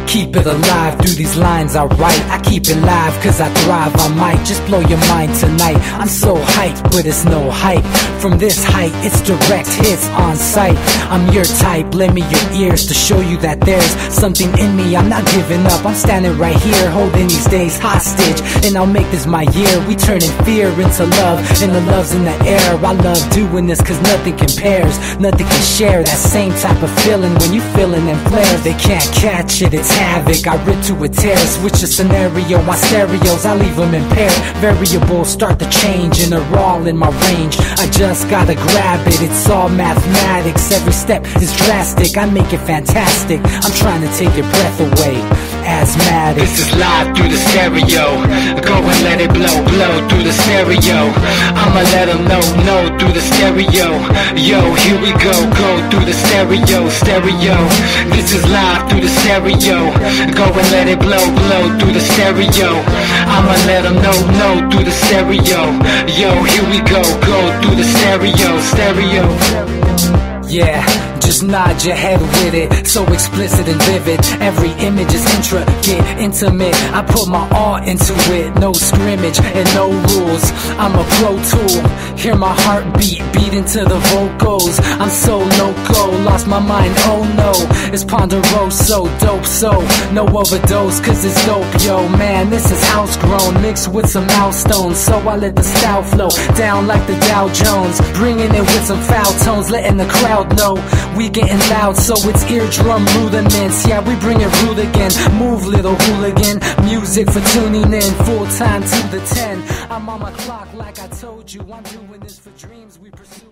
Keep it alive through these lines I write. I keep it live cause I thrive. I might just blow your mind tonight. I'm so hyped, but it's no hype. From this height, it's direct hits on sight. I'm your type, lend me your ears to show you that there's something in me. I'm not giving up, I'm standing right here, holding these days hostage. And I'll make this my year. We turning fear into love, and the love's in the air. I love doing this cause nothing compares. Nothing can share that same type of feeling when you feeling them flares. They can't catch it, it's havoc. I rip to a tear, switch a scenario. My stereos, I leave them impaired. Variables start to change and they're all in my range. I just gotta grab it, it's all mathematics. Every step is drastic, I make it fantastic. I'm trying to take your breath away. Asthmatic. This is live through the stereo. Go and let it blow, blow through the stereo. I'ma let them know through the stereo. Yo, here we go through the stereo, stereo. This is live through the stereo. Go and let it blow, blow through the stereo. I'ma let them know through the stereo. Yo, here we go through the stereo, stereo. Yeah, just nod your head with it. So explicit and vivid. Every image is intricate, intimate. I put my all into it. No scrimmage and no rules. I'm a pro tool. Hear my heartbeat, beat into the vocals. I'm so loco, lost my mind, oh no. It's Ponderoso, dope, so no overdose, cause it's dope, yo. Man, this is house grown, mixed with some milestones. So I let the style flow down like the Dow Jones. Bringing it with some foul tones, letting the crowd know we getting loud, so it's eardrum rudiments. Yeah, we bring it rude again. Move, little hooligan. Music for tuning in, full time to the 10. I'm on my clock like I told you. I'm doing this for dreams we pursuing.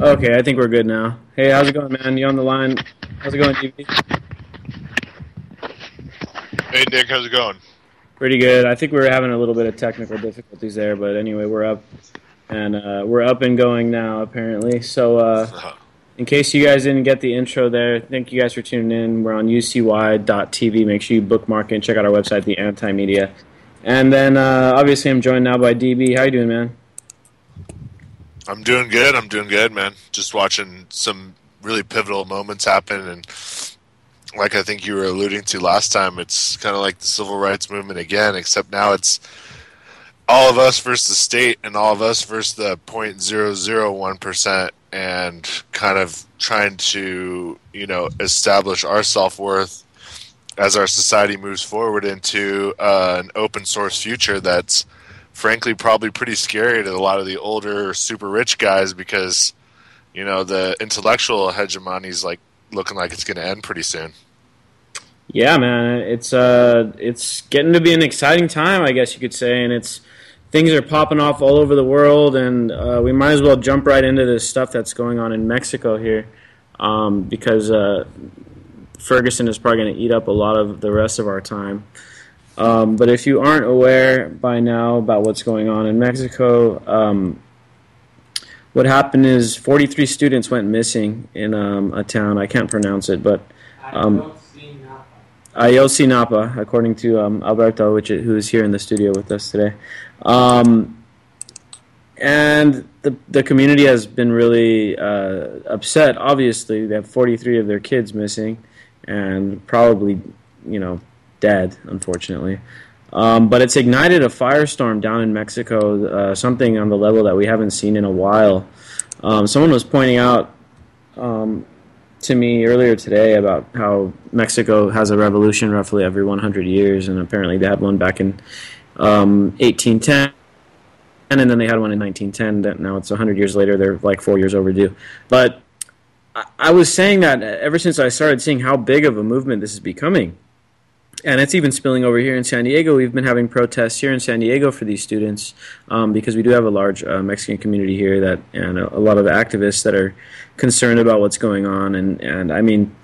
Okay, I think we're good now. Hey, how's it going, man? You on the line? How's it going, DB? Hey, Nick, how's it going? Pretty good. I think we were having a little bit of technical difficulties there, but anyway, we're up. And we're up and going now, apparently. So in case you guys didn't get the intro there, thank you guys for tuning in. We're on ucy.tv. Make sure you bookmark it and check out our website, The Anti-Media. And then, obviously, I'm joined now by DB. How you doing, man? I'm doing good, man. Just watching some really pivotal moments happen, and like I think you were alluding to last time, it's kind of like the civil rights movement again, except now it's all of us versus the state and all of us versus the 0.001%, and kind of trying to, establish our self-worth as our society moves forward into an open source future that's frankly probably pretty scary to a lot of the older super rich guys, because the intellectual hegemony is like looking like it's going to end pretty soon. Yeah, man, it's getting to be an exciting time, I guess you could say, and things are popping off all over the world, and we might as well jump right into this stuff that's going on in Mexico here. because Ferguson is probably going to eat up a lot of the rest of our time. But if you aren't aware by now about what's going on in Mexico, what happened is 43 students went missing in a town. I can't pronounce it, but Ayotzinapa, according to Alberto, who is here in the studio with us today. And the community has been really upset. Obviously, they have 43 of their kids missing, and probably, dead, unfortunately. But it's ignited a firestorm down in Mexico, something on the level that we haven't seen in a while. Someone was pointing out to me earlier today about how Mexico has a revolution roughly every 100 years, and apparently they had one back in 1810, and then they had one in 1910. That now it's 100 years later. They're like 4 years overdue. But I was saying that ever since I started seeing how big of a movement this is becoming. And it's even spilling over here in San Diego. We've been having protests here in San Diego for these students because we do have a large Mexican community here and a lot of activists that are concerned about what's going on. And I mean,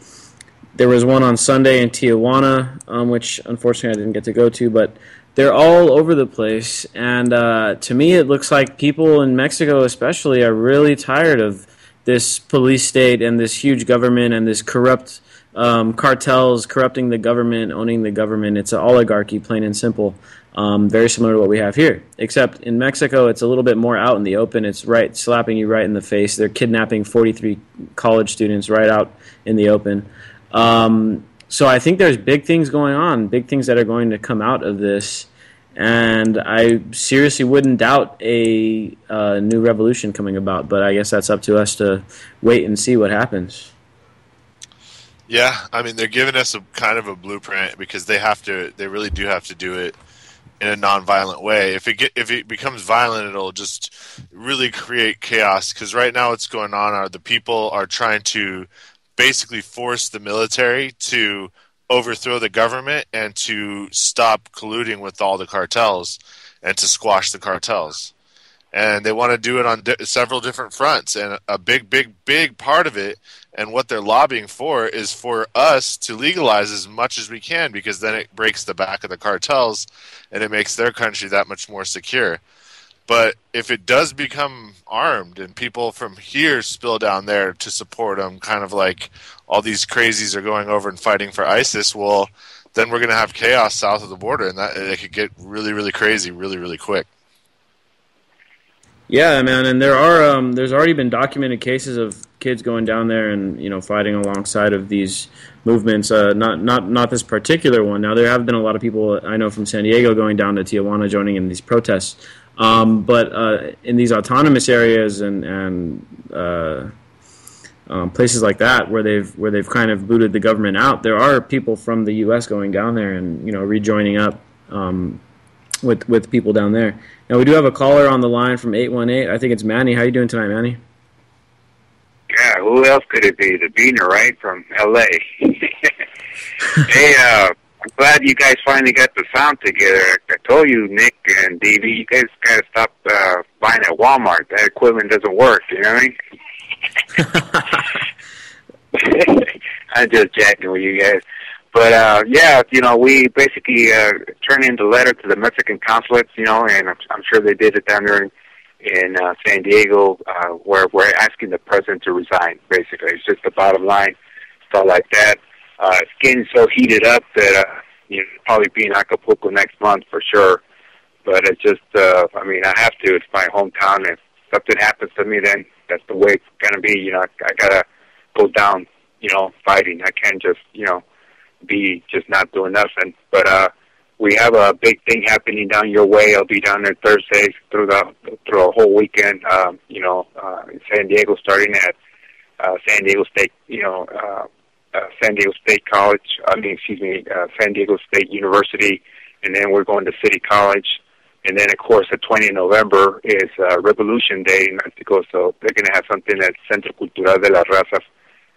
there was one on Sunday in Tijuana, which unfortunately I didn't get to go to, but they're all over the place. And to me, it looks like people in Mexico especially are really tired of this police state and this huge government and this corrupt cartels corrupting the government, owning the government. It's an oligarchy, plain and simple. Very similar to what we have here. Except in Mexico, it's a little bit more out in the open. It's slapping you right in the face. They're kidnapping 43 college students right out in the open. So I think there's big things going on, big things that are going to come out of this. And I seriously wouldn't doubt a new revolution coming about. But I guess that's up to us to wait and see what happens. Yeah, I mean, they're giving us a kind of a blueprint because they really do have to do it in a non-violent way. If it becomes violent, it'll just really create chaos, because right now what's going on are the people are trying to basically force the military to overthrow the government and to stop colluding with all the cartels and to squash the cartels. And they want to do it on several different fronts. And a big part of it, and what they're lobbying for, is for us to legalize as much as we can, because then it breaks the back of the cartels and it makes their country that much more secure. But if it does become armed and people from here spill down there to support them, kind of like all these crazies are going over and fighting for ISIS, well, then we're going to have chaos south of the border, and that it could get really, really crazy really, really quick. Yeah, man, and there's already been documented cases of kids going down there and fighting alongside of these movements. Not this particular one. Now there have been a lot of people I know from San Diego going down to Tijuana, joining in these protests. But in these autonomous areas and places like that where they've kind of booted the government out, there are people from the U.S. going down there and rejoining up with people down there. Now we do have a caller on the line from 818. I think it's Manny. How you doing tonight, Manny? Yeah, who else could it be? The Beaner, right, from L.A. Hey, I'm glad you guys finally got the sound together. I told you, Nick and DB, you guys got to stop buying at Walmart. That equipment doesn't work, you know what I mean? I'm just jacking with you guys. But, we basically turned in the letter to the Mexican consulates, and I'm sure they did it down there in San Diego, where we're asking the president to resign, basically. It's just the bottom line, stuff like that. It's getting so heated up that, probably be in Acapulco next month for sure. But it's just, I have to. It's my hometown. If something happens to me, then that's the way it's going to be. I got to go down, fighting. I can't just, be just not doing nothing. But we have a big thing happening down your way. I'll be down there Thursday through a whole weekend, in San Diego, starting at San Diego State, San Diego State College, San Diego State University, and then we're going to City College. And then, of course, the 20th of November is Revolution Day in Mexico, so they're going to have something at Centro Cultural de la Raza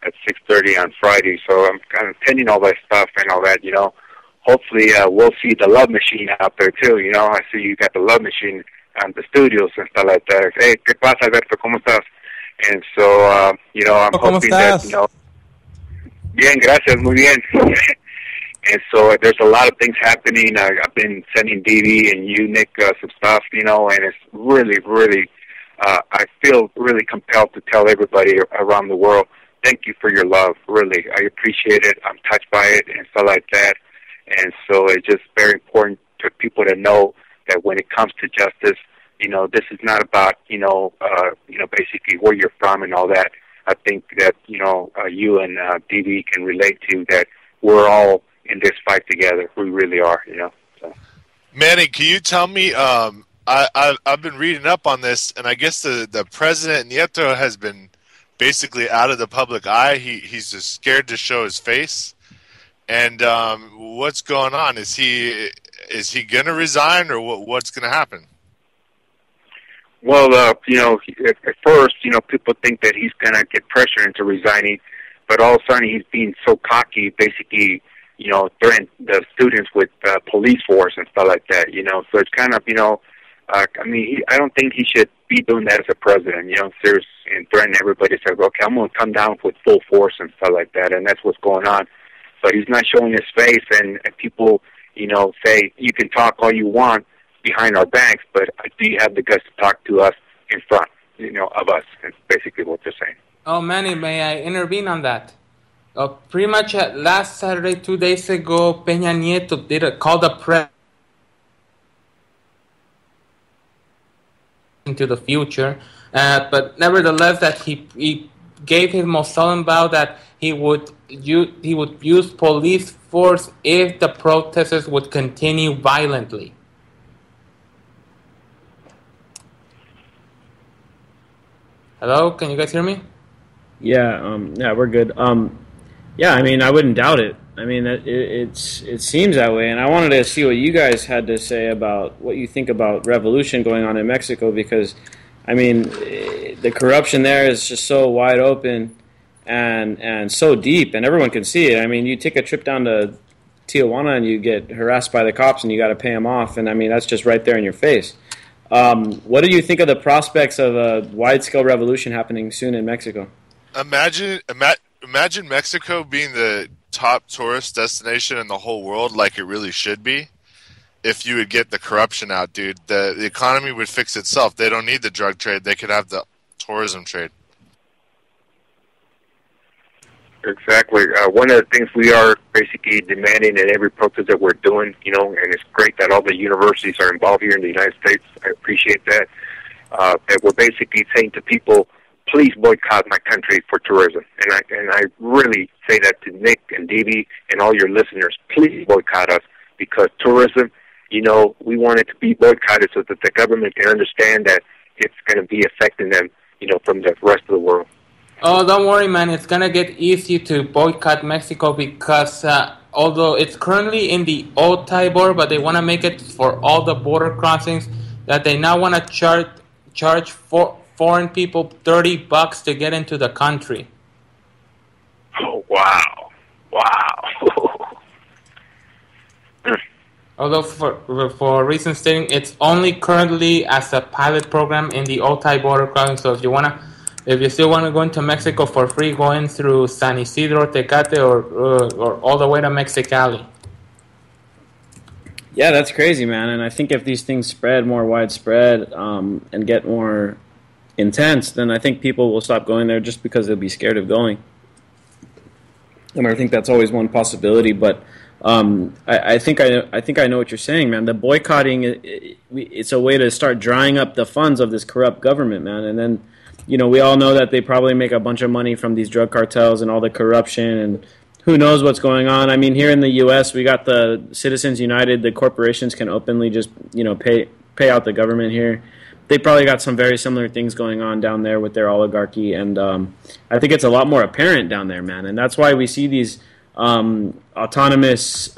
at 6:30 on Friday. So I'm kind of attending all that stuff and all that, Hopefully we'll see the Love Machine out there, too, I see you got the Love Machine on the studios and stuff like that. Hey, ¿qué pasa, Alberto? ¿Cómo estás? And so, I'm ¿Cómo hoping estás? that, bien, gracias, muy bien. And so there's a lot of things happening. I've been sending Dee and you, Nick, some stuff, and it's really, really, I feel really compelled to tell everybody around the world, thank you for your love, really. I appreciate it. I'm touched by it and stuff like that. And so it's just very important for people to know that when it comes to justice, this is not about, basically where you're from and all that. I think that, you and Dee can relate to that we're all in this fight together. We really are, So. Manny, can you tell me, I've been reading up on this, and I guess the president, Nieto, has been basically out of the public eye. He's just scared to show his face. And what's going on? Is he going to resign, or what's going to happen? Well, at first, people think that he's going to get pressure into resigning, but all of a sudden he's being so cocky, basically, threatening the students with police force and stuff like that, So it's kind of, I don't think he should be doing that as a president, serious, and threatening everybody to say, okay, I'm going to come down with full force and stuff like that, and that's what's going on. So he's not showing his face, and people, say, you can talk all you want behind our backs, but do you have the guts to talk to us in front, of us? That's basically what they're saying. Oh, Manny, may I intervene on that? Pretty much last Saturday, 2 days ago, Peña Nieto called the press into the future, but nevertheless, that he gave his most solemn vow that he would use police force if the protesters would continue violently. Hello, can you guys hear me? Yeah, we're good. Yeah, I mean, I wouldn't doubt it. I mean, it seems that way, and I wanted to see what you guys had to say about what you think about revolution going on in Mexico, because, I mean, the corruption there is just so wide open and so deep, and everyone can see it. I mean, you take a trip down to Tijuana and you get harassed by the cops and you got to pay them off, and I mean, that's just right there in your face. What do you think of the prospects of a wide-scale revolution happening soon in Mexico? Imagine Mexico being the top tourist destination in the whole world, like it really should be. If you would get the corruption out, dude, the economy would fix itself. They don't need the drug trade. They could have the tourism trade. Exactly. One of the things we are basically demanding in every protest that we're doing, and it's great that all the universities are involved here in the United States. I appreciate that. That we're basically saying to people, please boycott my country for tourism. And I really say that to Nick and Dee and all your listeners. Please boycott us, because tourism, we want it to be boycotted so that the government can understand that it's going to be affecting them, from the rest of the world. Oh, don't worry, man. It's going to get easy to boycott Mexico because although it's currently in the Otay border, but they want to make it for all the border crossings, that they now want to charge foreign people $30 to get into the country. Oh, wow. Although for reasons stating, it's only currently as a pilot program in the Otay border crossing. So if you still want to go into Mexico for free, go in through San Isidro, Tecate, or all the way to Mexicali. Yeah, that's crazy, man. And I think if these things spread more widespread and get more intense, then I think people will stop going there just because they'll be scared of going. I mean, I think that's always one possibility, but I think I know what you're saying, man. The boycotting, it's a way to start drying up the funds of this corrupt government, man. And then, we all know that they probably make a bunch of money from these drug cartels and all the corruption, and who knows what's going on. I mean, here in the U.S., we got the Citizens United. The corporations can openly just, pay out the government here. They probably got some very similar things going on down there with their oligarchy, and I think it's a lot more apparent down there, man. And that's why we see these autonomous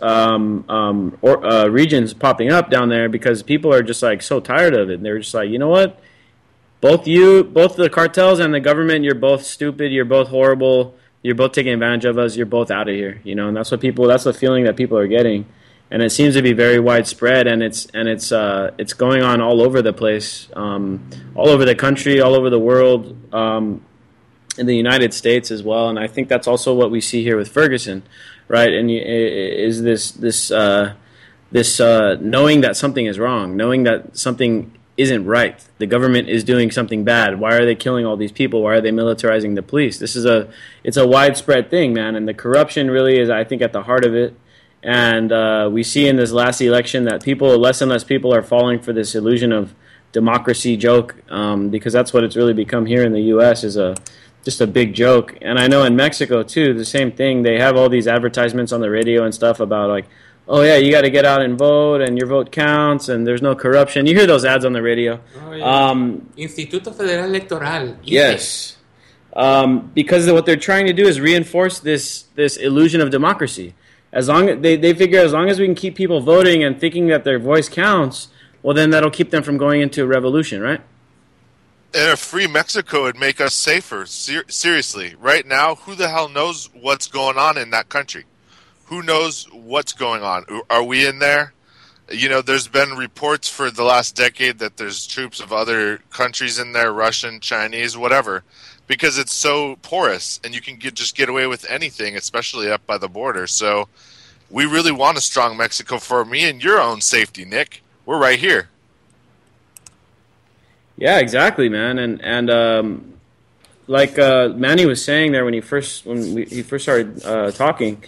regions popping up down there, because people are just like so tired of it. And they're just like, you know what? Both the cartels and the government, you're both stupid. You're both horrible. You're both taking advantage of us. You're both out of here. And that's the feeling that people are getting. And it seems to be very widespread, and it's going on all over the place, all over the country, all over the world. in the United States as well, and I think that's also what we see here with Ferguson, right? And is this knowing that something is wrong, knowing that something isn't right. The government is doing something bad. Why are they killing all these people? Why are they militarizing the police? It's a widespread thing, man, and the corruption really is, I think, at the heart of it. And we see in this last election that less and less people are falling for this illusion of democracy joke, because that's what it's really become here in the U.S. is just a big joke. And I know in Mexico too, the same thing. They have all these advertisements on the radio and stuff about like, oh yeah, you got to get out and vote, and your vote counts, and there's no corruption. You hear those ads on the radio. Oh, yeah. Instituto Federal Electoral. Yes. Because what they're trying to do is reinforce this illusion of democracy. As long they figure, as long as we can keep people voting and thinking that their voice counts, well, then that'll keep them from going into a revolution, right? And a free Mexico would make us safer. Seriously, right now, who the hell knows what's going on in that country? Who knows what's going on? Are we in there? You know, there's been reports for the last decade that there's troops of other countries in there, Russian, Chinese, whatever, because it's so porous and you can just get away with anything, especially up by the border. So we really want a strong Mexico for me and your own safety, Nick. We're right here. Yeah, exactly, man. And like Manny was saying there when he first started talking,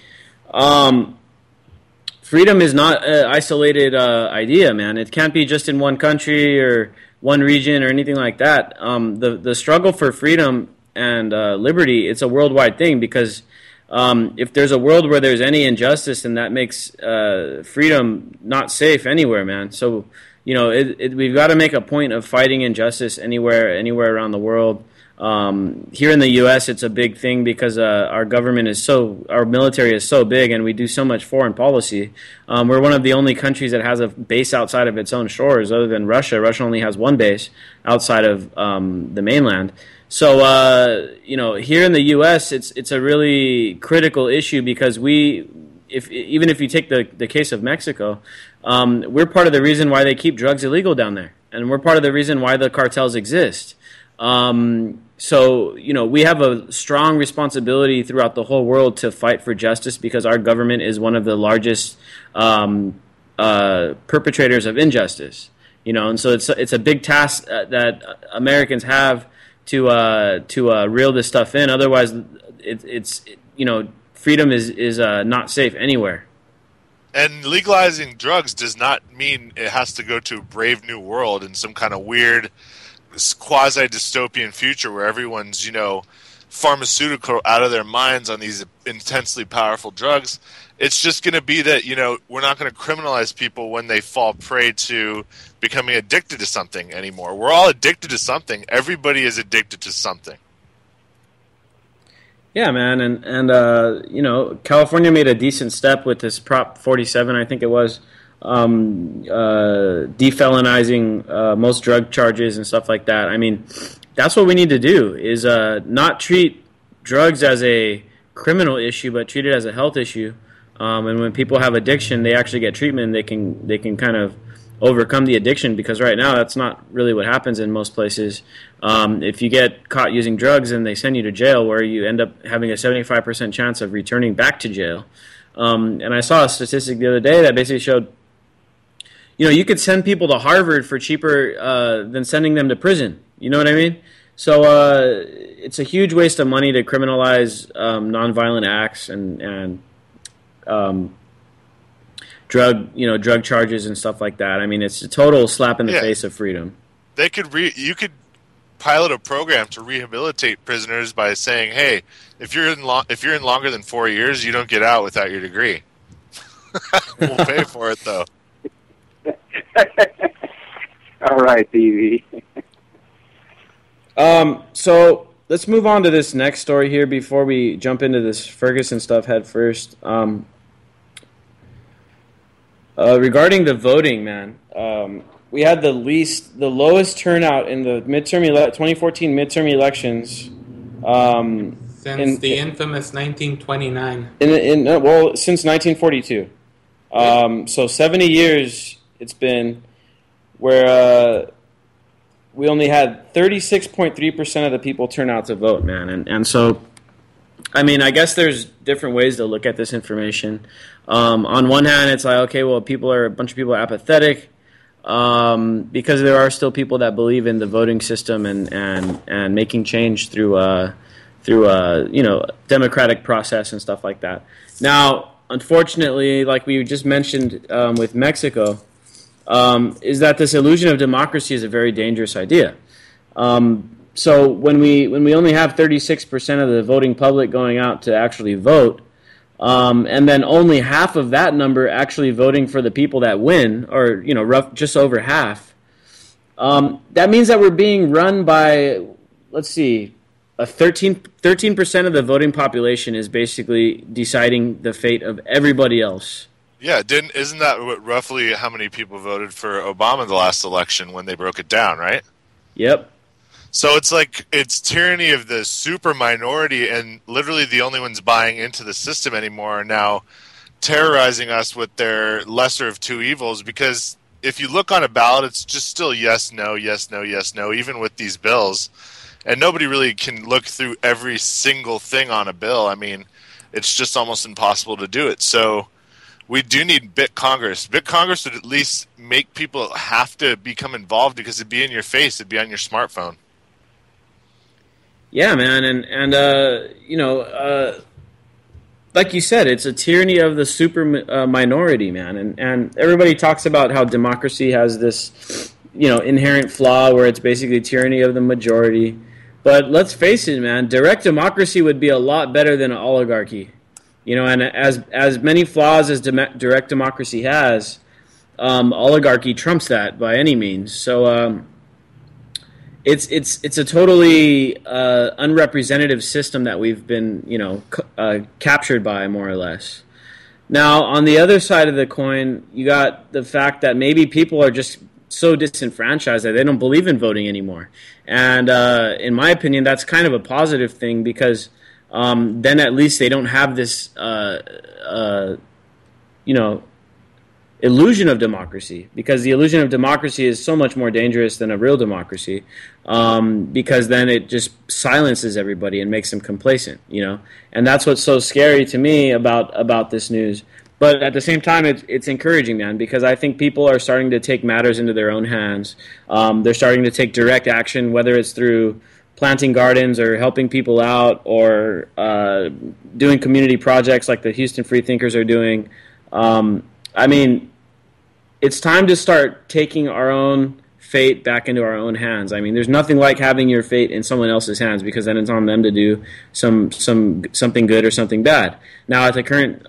freedom is not an isolated idea, man. It can't be just in one country or one region or anything like that. The struggle for freedom and liberty, it's a worldwide thing, because if there's a world where there's any injustice, then that makes freedom not safe anywhere, man. So, you know, we've got to make a point of fighting injustice anywhere around the world. Here in the U.S., it's a big thing because our military is so big, and we do so much foreign policy. We're one of the only countries that has a base outside of its own shores, other than Russia. Russia only has one base outside of the mainland. So, you know, here in the U.S., it's a really critical issue because even if you take the case of Mexico, we're part of the reason why they keep drugs illegal down there, and we're part of the reason why the cartels exist. So, you know, we have a strong responsibility throughout the whole world to fight for justice, because our government is one of the largest perpetrators of injustice. You know, and so it's a big task that Americans have to reel this stuff in. Otherwise, it's you know, freedom is not safe anywhere. And legalizing drugs does not mean it has to go to a brave new world in some kind of weird quasi-dystopian future where everyone's, you know, pharmaceutical out of their minds on these intensely powerful drugs. It's just going to be that, you know, we're not going to criminalize people when they fall prey to becoming addicted to something anymore. We're all addicted to something. Everybody is addicted to something. Yeah, man, and you know, California made a decent step with this Prop 47, I think it was, defelonizing most drug charges and stuff like that. I mean, that's what we need to do, is not treat drugs as a criminal issue, but treat it as a health issue. And when people have addiction, they actually get treatment. They can kind of overcome the addiction, because right now that's not really what happens in most places. If you get caught using drugs, and they send you to jail, where you end up having a 75% chance of returning back to jail. And I saw a statistic the other day that basically showed, you know, you could send people to Harvard for cheaper than sending them to prison. You know what I mean? So it's a huge waste of money to criminalize nonviolent acts and drug charges and stuff like that. I mean, it's a total slap in the face of freedom. You could pilot a program to rehabilitate prisoners by saying, "Hey, if you're in longer than 4 years, you don't get out without your degree." We'll pay for it though. All right, DV. So let's move on to this next story here before we jump into this Ferguson stuff head first. Regarding the voting, man, we had the lowest turnout in the 2014 midterm elections since the infamous 1929. Since 1942. So 70 years it's been where we only had 36.3% of the people turn out to vote, man. And so, I mean, I guess there's different ways to look at this information. On one hand, it's like, okay, well, a bunch of people are apathetic because there are still people that believe in the voting system and making change through democratic process and stuff like that. Now, unfortunately, like we just mentioned with Mexico, is that this illusion of democracy is a very dangerous idea. So when we only have 36% of the voting public going out to actually vote, and then only half of that number actually voting for the people that win, or just over half, that means that we're being run by, let's see, 13% of the voting population is basically deciding the fate of everybody else. Yeah, isn't that roughly how many people voted for Obama the last election when they broke it down, right? Yep. So it's like it's tyranny of the super minority, and literally the only ones buying into the system anymore are now terrorizing us with their lesser of two evils. Because if you look on a ballot, it's just still yes, no, yes, no, yes, no, even with these bills. And nobody really can look through every single thing on a bill. I mean, it's just almost impossible to do it. So we do need Bit Congress. Bit Congress would at least make people have to become involved because it'd be in your face. It'd be on your smartphone. Yeah, man. And like you said, it's a tyranny of the super minority, man. And everybody talks about how democracy has this, inherent flaw where it's basically tyranny of the majority. But let's face it, man, direct democracy would be a lot better than an oligarchy. And as many flaws as direct democracy has, oligarchy trumps that by any means. So it's a totally unrepresentative system that we've been captured by, more or less. Now, on the other side of the coin, you got the fact that maybe people are just so disenfranchised that they don't believe in voting anymore. And in my opinion, that's kind of a positive thing because then at least they don't have this, illusion of democracy, because the illusion of democracy is so much more dangerous than a real democracy, because then it just silences everybody and makes them complacent, and that's what's so scary to me about this news. But at the same time, it's encouraging, man, because I think people are starting to take matters into their own hands. They're starting to take direct action, whether it's through planting gardens or helping people out or doing community projects like the Houston Free Thinkers are doing. I mean, it's time to start taking our own fate back into our own hands. I mean, there's nothing like having your fate in someone else's hands, because then it's on them to do something good or something bad. Now, at the current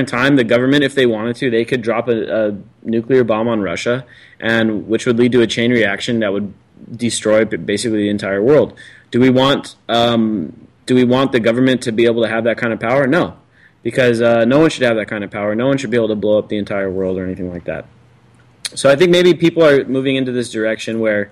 time, the government, if they wanted to, they could drop a nuclear bomb on Russia, and which would lead to a chain reaction that would destroy basically the entire world. Do we want the government to be able to have that kind of power? No. Because no one should have that kind of power. No one should be able to blow up the entire world or anything like that. So I think maybe people are moving into this direction where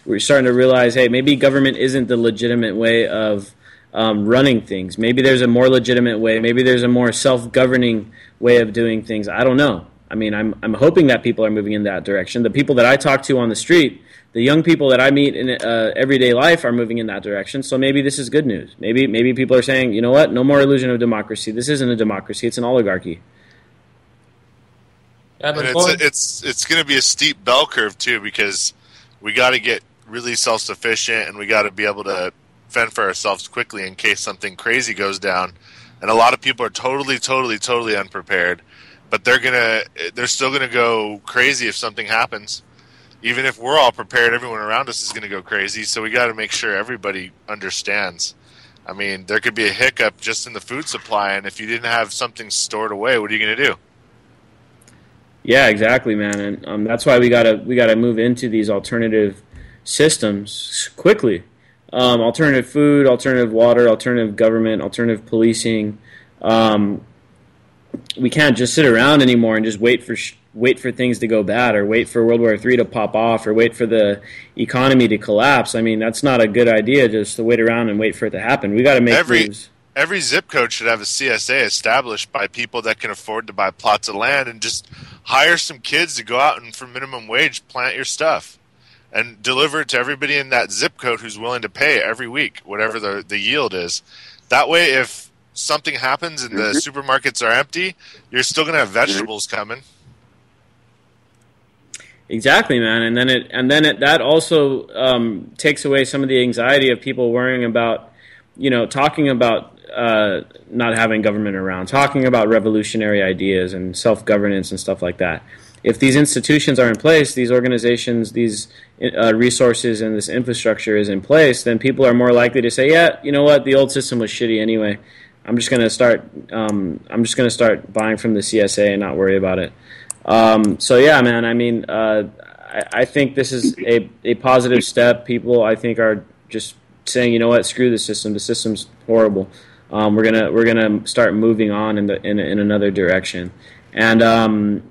we're starting to realize, hey, maybe government isn't the legitimate way of running things. Maybe there's a more legitimate way. Maybe there's a more self-governing way of doing things. I don't know. I mean, I'm hoping that people are moving in that direction. The people that I talk to on the street, the young people that I meet in everyday life are moving in that direction. So maybe this is good news. Maybe people are saying, you know what? No more illusion of democracy. This isn't a democracy. It's an oligarchy. Yeah, but it's going to be a steep bell curve too, because we got to get really self-sufficient and we got to be able to fend for ourselves quickly in case something crazy goes down. And a lot of people are totally unprepared, but they're still gonna go crazy if something happens. Even if we're all prepared, everyone around us is going to go crazy. So we got to make sure everybody understands. I mean, there could be a hiccup just in the food supply, and if you didn't have something stored away, what are you going to do? Yeah, exactly, man. And that's why we gotta move into these alternative systems quickly. Alternative food, alternative water, alternative government, alternative policing. We can't just sit around anymore and just wait for things to go bad, or wait for World War III to pop off, or wait for the economy to collapse. I mean, that's not a good idea, just to wait around and wait for it to happen. We got to make moves. Every zip code should have a CSA established by people that can afford to buy plots of land, and just hire some kids to go out and for minimum wage plant your stuff. and deliver it to everybody in that zip code who's willing to pay every week, whatever the yield is. That way, if something happens and the supermarkets are empty, you're still going to have vegetables coming. Exactly, man. And then that also takes away some of the anxiety of people worrying about, talking about not having government around, talking about revolutionary ideas and self-governance and stuff like that. If these institutions are in place, these organizations, these resources, and this infrastructure is in place, then people are more likely to say, "Yeah, you know what? The old system was shitty anyway. I'm just going to start. I'm just going to start buying from the CSA and not worry about it." So yeah, man. I mean, I think this is a positive step. People, I think, are just saying, "You know what? Screw the system. The system's horrible. We're gonna start moving on in another direction." And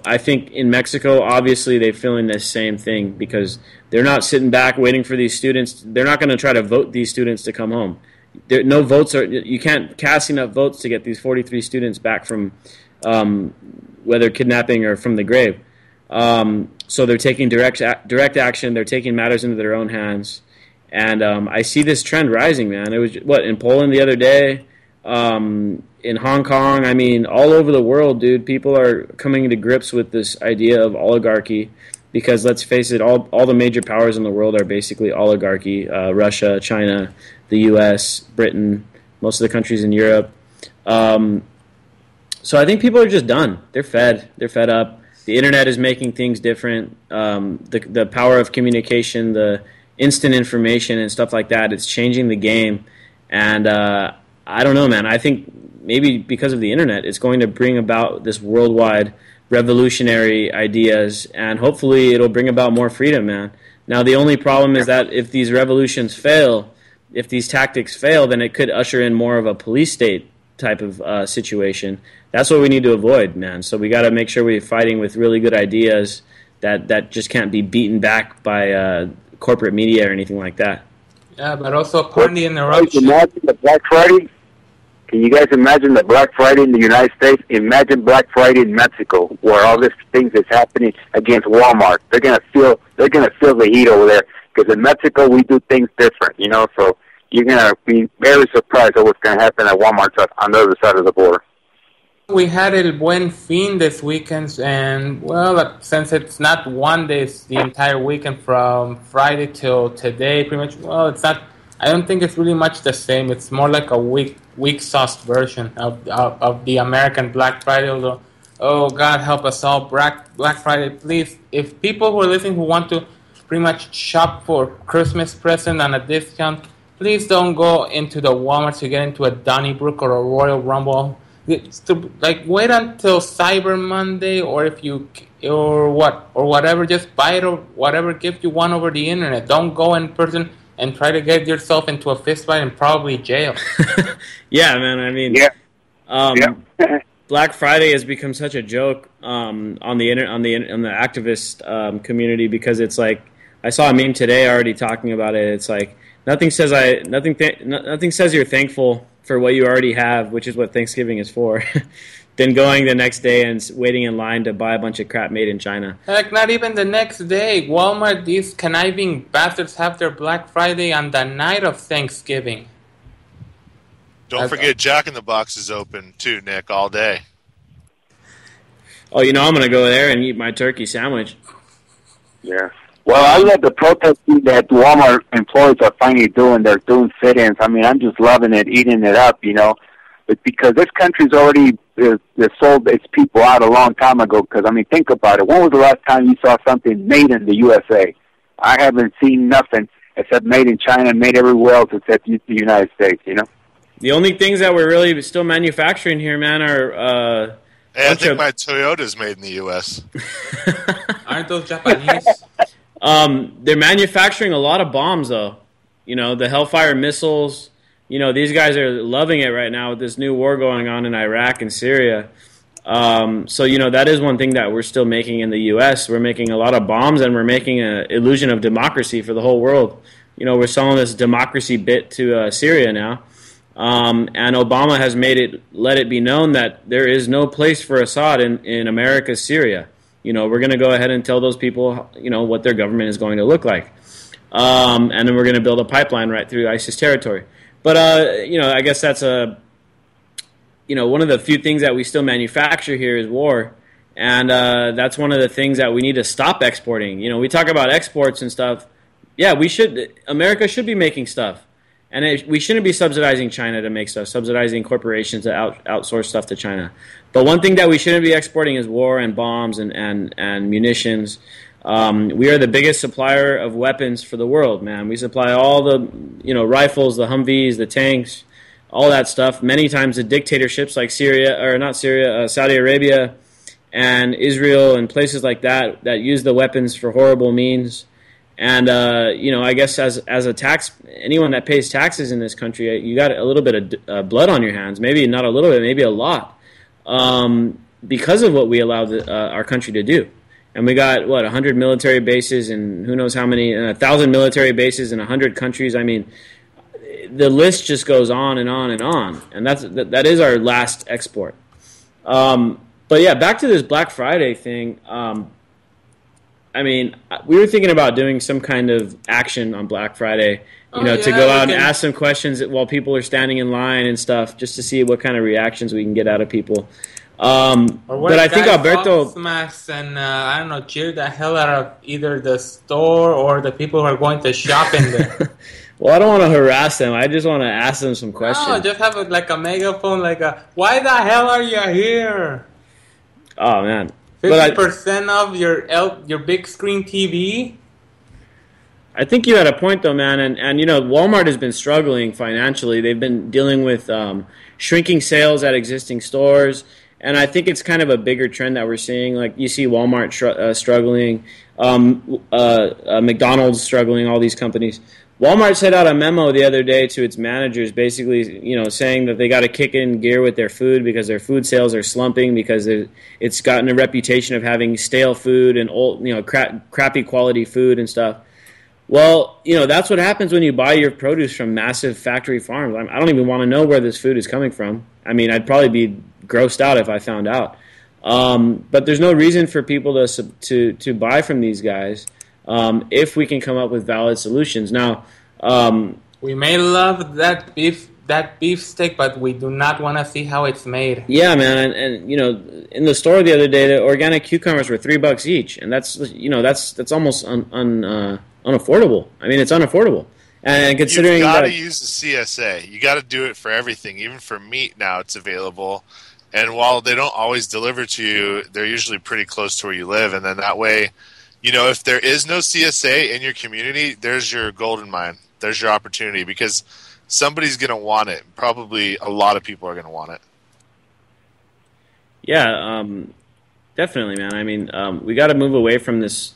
I think in Mexico, obviously, they're feeling the same thing because they're not sitting back waiting for these students. They're not going to try to vote these students to come home. No votes you can't cast enough votes to get these 43 students back from whether kidnapping or from the grave. So they're taking direct action. They're taking matters into their own hands. And I see this trend rising, man. It was, in Poland the other day, in Hong Kong, I mean, all over the world, dude, people are coming to grips with this idea of oligarchy because, let's face it, all the major powers in the world are basically oligarchy. Russia, China, the U.S., Britain, most of the countries in Europe. So I think people are just done. They're fed. They're fed up. The internet is making things different. The power of communication, the instant information and stuff like that, it's changing the game. And I don't know, man. I think maybe because of the internet, it's going to bring about this worldwide revolutionary ideas, and hopefully it'll bring about more freedom, man. Now, the only problem is that if these revolutions fail, if these tactics fail, then it could usher in more of a police state type of situation. That's what we need to avoid, man. So we got to make sure we're fighting with really good ideas that just can't be beaten back by corporate media or anything like that. Yeah, but also pardon the interruption. Imagine the Black Friday. Can you guys imagine the Black Friday in the United States? Imagine Black Friday in Mexico, where all this things is happening against Walmart. They're gonna feel the heat over there because in Mexico we do things different, So you're gonna be very surprised at what's gonna happen at Walmart on the other side of the border. We had El Buen Fin this weekend, and since it's not one day, it's the entire weekend from Friday till today, pretty much. Well, it's not. I don't think it's really much the same. It's more like a weak sauce version of the American Black Friday. Although, oh God, help us all, Black Friday, please. If people who are listening who want to pretty much shop for Christmas present on a discount, please don't go into the Walmart to get into a Donnybrook or a Royal Rumble. Wait until Cyber Monday, or whatever. Just buy it or whatever gift you want over the internet. Don't go in person and try to get yourself into a fist fight and probably jail. Yeah, man. I mean, Black Friday has become such a joke on the activist community because it's like I saw a meme today already talking about it. It's like nothing says you're thankful for what you already have, which is what Thanksgiving is for, than going the next day and waiting in line to buy a bunch of crap made in China. Heck, not even the next day. Walmart, these conniving bastards have their Black Friday on the night of Thanksgiving. Don't forget Jack in the Box is open too, Nick, all day. Oh, I'm going to go there and eat my turkey sandwich. Yeah. Well, I love the protesting that Walmart employees are finally doing. They're doing sit-ins. I mean, I'm just loving it, eating it up, But because this country's already sold its people out a long time ago. Because, I mean, think about it. When was the last time you saw something made in the USA? I haven't seen nothing except made in China, made everywhere else except the United States, The only things that we're really still manufacturing here, man, are... Hey, I think my Toyota's made in the U.S. Aren't those Japanese? They're manufacturing a lot of bombs, though. The Hellfire missiles. These guys are loving it right now with this new war going on in Iraq and Syria. So, that is one thing that we're still making in the U.S. We're making a lot of bombs, and we're making an illusion of democracy for the whole world. We're selling this democracy bit to Syria now. And Obama has let it be known that there is no place for Assad in America's Syria. we're going to go ahead and tell those people, what their government is going to look like. And then we're going to build a pipeline right through ISIS territory. But, I guess that's one of the few things that we still manufacture here is war. And that's one of the things that we need to stop exporting. We talk about exports and stuff. Yeah, America should be making stuff. And we shouldn't be subsidizing China to make stuff, subsidizing corporations to outsource stuff to China. But one thing that we shouldn't be exporting is war and bombs and munitions. We are the biggest supplier of weapons for the world, man. We supply all the rifles, the Humvees, the tanks, all that stuff. Many times the dictatorships like Saudi Arabia and Israel and places like that use the weapons for horrible means. And, I guess as a anyone that pays taxes in this country, you got a little bit of blood on your hands. Maybe not a little bit, maybe a lot, because of what we allowed our country to do. And we got, 100 military bases and who knows how many, 1,000 military bases in 100 countries. I mean, the list just goes on and on and on. And that is our last export. But, yeah, back to this Black Friday thing. We were thinking about doing some kind of action on Black Friday, to go out and ask some questions while people are standing in line and stuff, just to see what kind of reactions we can get out of people. But I think Alberto smash and cheer the hell out of either the store or the people who are going to shop in there. Well, I don't want to harass them. I just want to ask them some questions. No, just have a megaphone, why the hell are you here? Oh man. 50% of your big screen TV? I think you had a point, though, man. And Walmart has been struggling financially. They've been dealing with shrinking sales at existing stores. And I think it's kind of a bigger trend that we're seeing. Like, you see Walmart struggling, McDonald's struggling, all these companies. Walmart sent out a memo the other day to its managers, basically, saying that they got to kick in gear with their food because their food sales are slumping because it's gotten a reputation of having stale food and old, crappy quality food and stuff. Well, that's what happens when you buy your produce from massive factory farms. I don't even want to know where this food is coming from. I mean, I'd probably be grossed out if I found out. But there's no reason for people to buy from these guys. If we can come up with valid solutions. Now, we may love that beef steak, but we do not want to see how it's made. Yeah, man, and in the store the other day, the organic cucumbers were $3 each, and that's almost unaffordable. I mean, it's unaffordable. And considering you've got to use the CSA, you got to do it for everything. Even for meat now, it's available. And while they don't always deliver to you, they're usually pretty close to where you live, and then that way. If there is no CSA in your community, there's your golden mine. There's your opportunity because somebody's going to want it. Probably a lot of people are going to want it. Yeah, definitely, man. I mean, we got to move away from these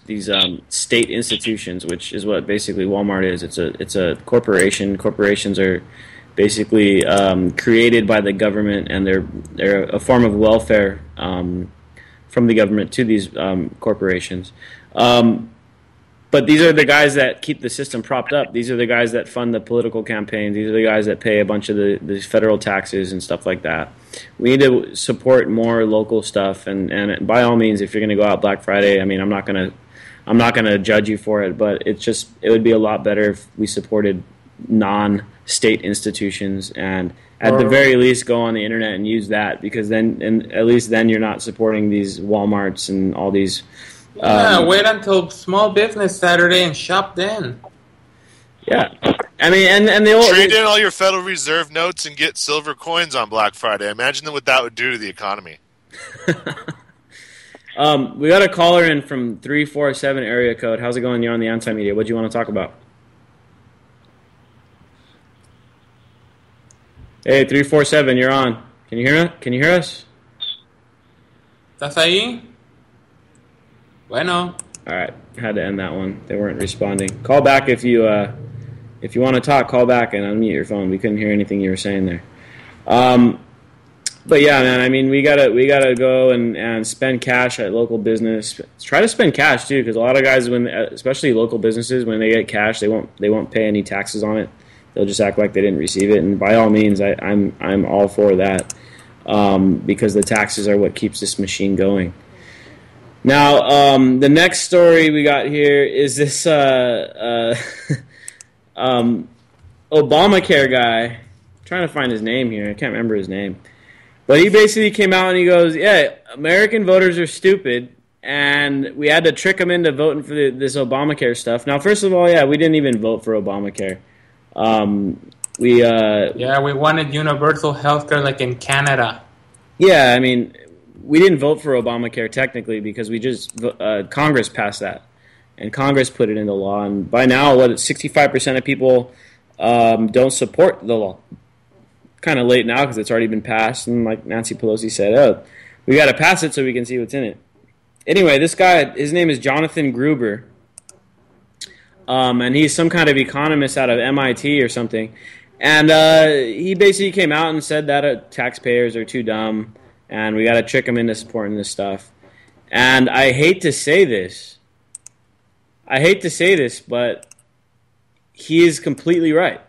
state institutions, which is what basically Walmart is. It's a corporation. Corporations are basically created by the government, and they're a form of welfare from the government to these corporations. But these are the guys that keep the system propped up. These are the guys that fund the political campaigns. These are the guys that pay a bunch of the federal taxes and stuff like that. We need to support more local stuff. And by all means, if you're going to go out Black Friday, I mean, I'm not gonna judge you for it, but it would be a lot better if we supported non-state institutions and at the very least go on the internet and use that, because then at least then you're not supporting these Walmarts and all these. Wait until Small Business Saturday and shop then. Yeah, I mean, and the old trade in all your Federal Reserve notes and get silver coins on Black Friday. Imagine what that would do to the economy. We got a caller in from 347 area code. How's it going? You're on the Anti-Media. What do you want to talk about? Hey, 347, you're on. Can you hear us? ¿Estás ahí? Bueno. All right, had to end that one. They weren't responding. Call back if you want to talk. Call back and unmute your phone. We couldn't hear anything you were saying there. But yeah, man. I mean, we gotta go and spend cash at local business. Try to spend cash too, because a lot of guys, especially local businesses, when they get cash, they won't pay any taxes on it. They'll just act like they didn't receive it. And by all means, I'm all for that, because the taxes are what keeps this machine going. Now, the next story we got here is this Obamacare guy. I'm trying to find his name here. I can't remember his name. But he basically came out and he goes, yeah, American voters are stupid, and we had to trick them into voting for this Obamacare stuff. Now, first of all, yeah, we didn't even vote for Obamacare. We wanted universal health care like in Canada. Yeah, I mean, we didn't vote for Obamacare technically because we just Congress passed that, and Congress put it into law. And by now, 65% of people don't support the law. Kind of late now because it's already been passed, and like Nancy Pelosi said, oh, we got to pass it so we can see what's in it. Anyway, this guy, his name is Jonathan Gruber, and he's some kind of economist out of MIT or something. And he basically came out and said that taxpayers are too dumb, and we got to trick them into supporting this stuff. And I hate to say this, but he is completely right.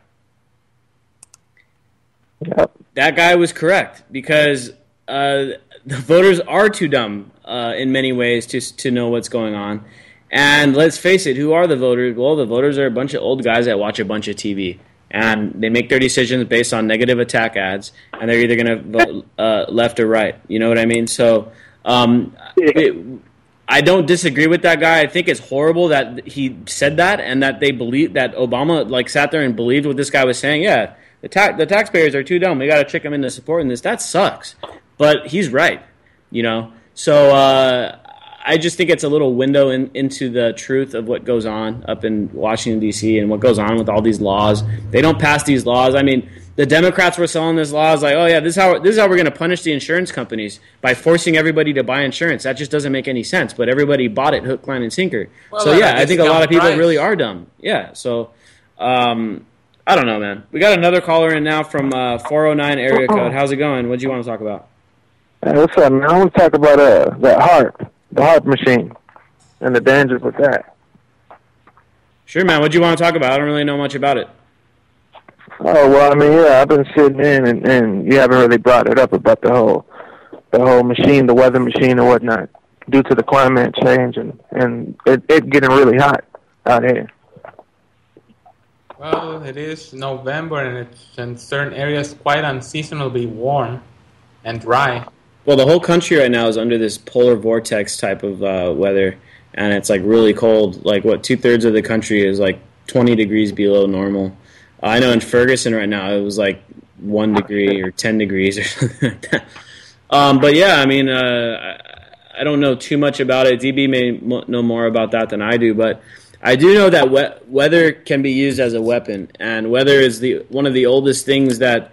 Yep. That guy was correct because the voters are too dumb in many ways to know what's going on. And let's face it, who are the voters? Well, the voters are a bunch of old guys that watch a bunch of TV. And they make their decisions based on negative attack ads, and they're either going to vote left or right. You know what I mean? So I don't disagree with that guy. I think it's horrible that he said that and that they believe that Obama sat there and believed what this guy was saying. Yeah. The taxpayers are too dumb. We got to trick them into supporting this. That sucks. But he's right, you know. So I just think it's a little window into the truth of what goes on up in Washington, D.C. and what goes on with all these laws. They don't pass these laws. I mean, the Democrats were selling this law as like, oh, yeah, this is how we're going to punish the insurance companies by forcing everybody to buy insurance. That just doesn't make any sense. But everybody bought it hook, line, and sinker. Well, so, yeah, I think a lot of people really are dumb. Yeah, so I don't know, man. We got another caller in now from 409 area code. How's it going? What do you want to talk about? Hey, what's up, man? I want to talk about the heart machine, and the dangers with that. Sure, man. What do you want to talk about? I don't really know much about it. Oh, well, I mean, yeah, I've been sitting in, and you haven't really brought it up about the whole machine, the weather machine and whatnot, due to the climate change and it getting really hot out here. Well, it is November, and it's in certain areas quite unseasonably warm and dry. Well, the whole country right now is under this polar vortex type of weather, and it's like really cold. Like, 2/3 of the country is like 20 degrees below normal. I know in Ferguson right now it was like 1 degree or 10 degrees or something like that. But yeah, I mean, I don't know too much about it. DB may know more about that than I do, but I do know that weather can be used as a weapon, and weather is one of the oldest things that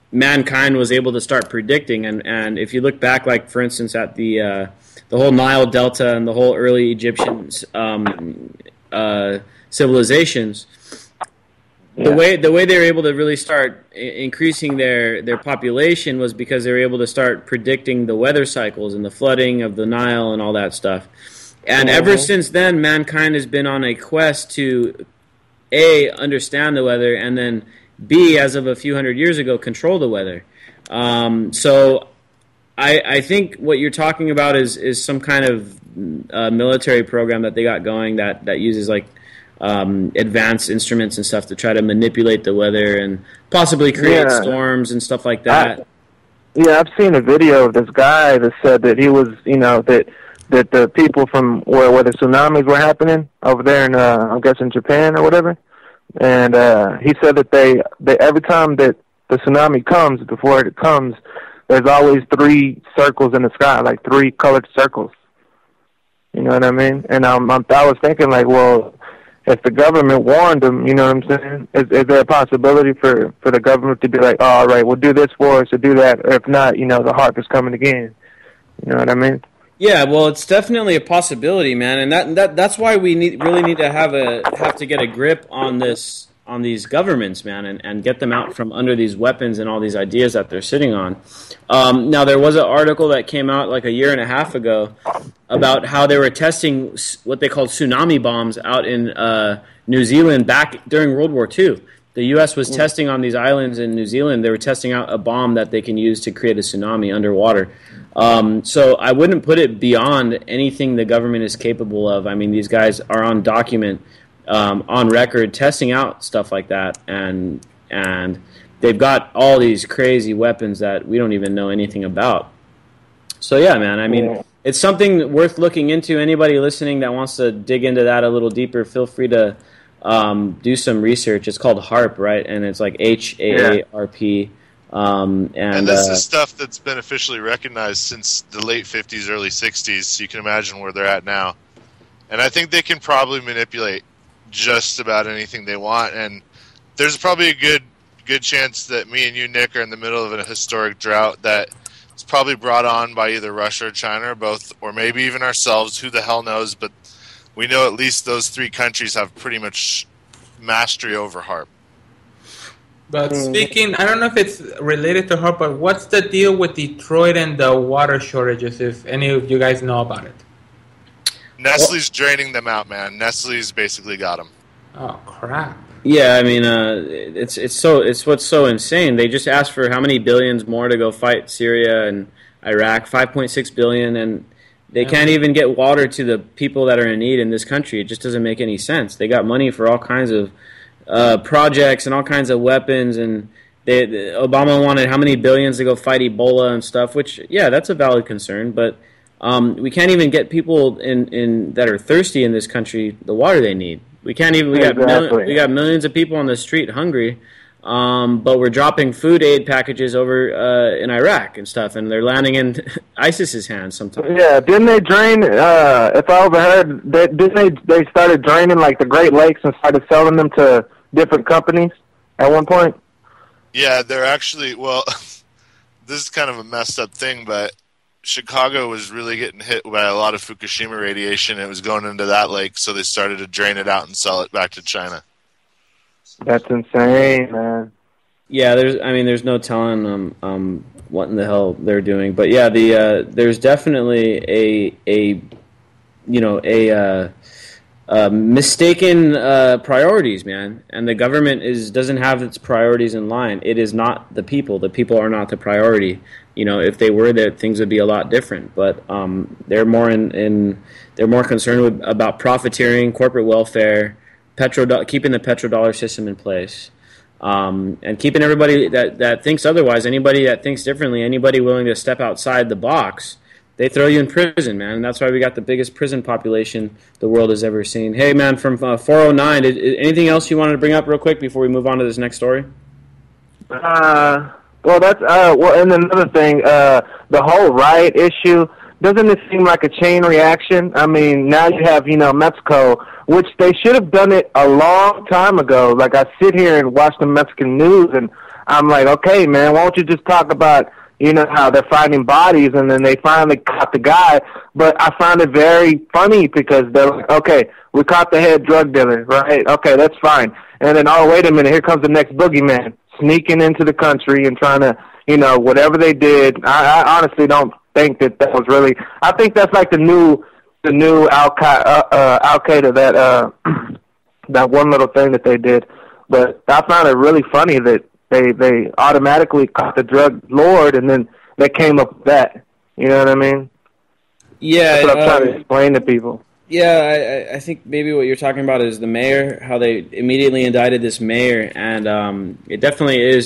mankind was able to start predicting. And if you look back, like for instance, at the whole Nile Delta and the whole early Egyptian civilizations, the way they were able to really start increasing their population was because they were able to start predicting the weather cycles and the flooding of the Nile and all that stuff. And ever since then, mankind has been on a quest to, A, understand the weather, and then, B, as of a few hundred years ago, control the weather. So I think what you're talking about is some kind of military program that they got going that uses, like, advanced instruments and stuff to try to manipulate the weather and possibly create storms and stuff like that. I've seen a video of this guy that said that he was, that the people from where the tsunamis were happening over there in, I guess in Japan or whatever, and he said that they every time that the tsunami comes, before it comes, there's always 3 circles in the sky, like 3 colored circles. You know what I mean? And I was thinking, like, well, if the government warned them, you know what I'm saying? Is there a possibility for the government to be like, oh, all right, we'll do this for us, or do that, or if not, the HAARP is coming again. You know what I mean? Yeah, well, it's definitely a possibility, man, and that's why we really need to have to get a grip on these governments, man, and get them out from under these weapons and all these ideas that they're sitting on. Now, there was an article that came out like a year and a half ago about how they were testing what they called tsunami bombs out in New Zealand back during World War II. The U.S. was testing on these islands in New Zealand. They were testing out a bomb that they can use to create a tsunami underwater. So I wouldn't put it beyond anything the government is capable of. I mean, these guys are on document, on record, testing out stuff like that, and they've got all these crazy weapons that we don't even know anything about. So yeah, man, I mean, it's something worth looking into. Anybody listening that wants to dig into that a little deeper, feel free to do some research. It's called HAARP, right? And it's like HAARP. And this is stuff that's been officially recognized since the late 50s, early 60s, so you can imagine where they're at now. And I think they can probably manipulate just about anything they want, and there's probably a good chance that me and you, Nick, are in the middle of a historic drought that it's probably brought on by either Russia or China or both, or maybe even ourselves. Who the hell knows? But we know at least those three countries have pretty much mastery over HAARP. But speaking, I don't know if it's related to HAARP, but what's the deal with Detroit and the water shortages, if any of you guys know about it? Nestle's draining them out, man. Nestle's basically got them. Oh, crap. Yeah, I mean, it's what's so insane. They just asked for how many billions more to go fight Syria and Iraq, 5.6 billion, and they can't even get water to the people that are in need in this country. It just doesn't make any sense. They got money for all kinds of projects and all kinds of weapons, and Obama wanted how many billions to go fight Ebola and stuff, which, yeah, that's a valid concern, but we can't even get people in that are thirsty in this country the water they need. We can't even. We got millions of people on the street hungry, but we're dropping food aid packages over in Iraq and stuff, and they're landing in ISIS's hands sometimes. Yeah, didn't they drain? If I overheard, didn't they started draining like the Great Lakes and started selling them to different companies at one point? Yeah, they're actually. Well, this is kind of a messed up thing, but Chicago was really getting hit by a lot of Fukushima radiation. It was going into that lake, so they started to drain it out and sell it back to China. That's insane, man. Yeah, there's no telling what in the hell they're doing, but yeah, there's definitely a mistaken priorities, man, and the government doesn't have its priorities in line. It is not the people. The people are not the priority. You know, if they were there, things would be a lot different. But they're more they're more concerned about profiteering, corporate welfare, keeping the petrodollar system in place, and keeping everybody that thinks otherwise, anybody that thinks differently, anybody willing to step outside the box, they throw you in prison, man. And that's why we got the biggest prison population the world has ever seen. Hey, man, from 409, anything else you wanted to bring up real quick before we move on to this next story? Well, that's and another thing, the whole riot issue, doesn't it seem like a chain reaction? I mean, now you have, Mexico, which they should have done it a long time ago. Like, I sit here and watch the Mexican news, and I'm like, okay, man, why don't you just talk about, how they're finding bodies, and then they finally caught the guy. But I found it very funny because they're like, okay, we caught the head drug dealer, right? Okay, that's fine. And then, oh, wait a minute, here comes the next boogeyman sneaking into the country and trying to, whatever they did. I honestly don't think that was really. I think that's like the new Al-Qaeda, that one little thing that they did. But I found it really funny that they automatically caught the drug lord, and then they came up with that. You know what I mean? Yeah, that's what I'm trying to explain to people. Yeah, I think maybe what you're talking about is the mayor, how they immediately indicted this mayor, and it definitely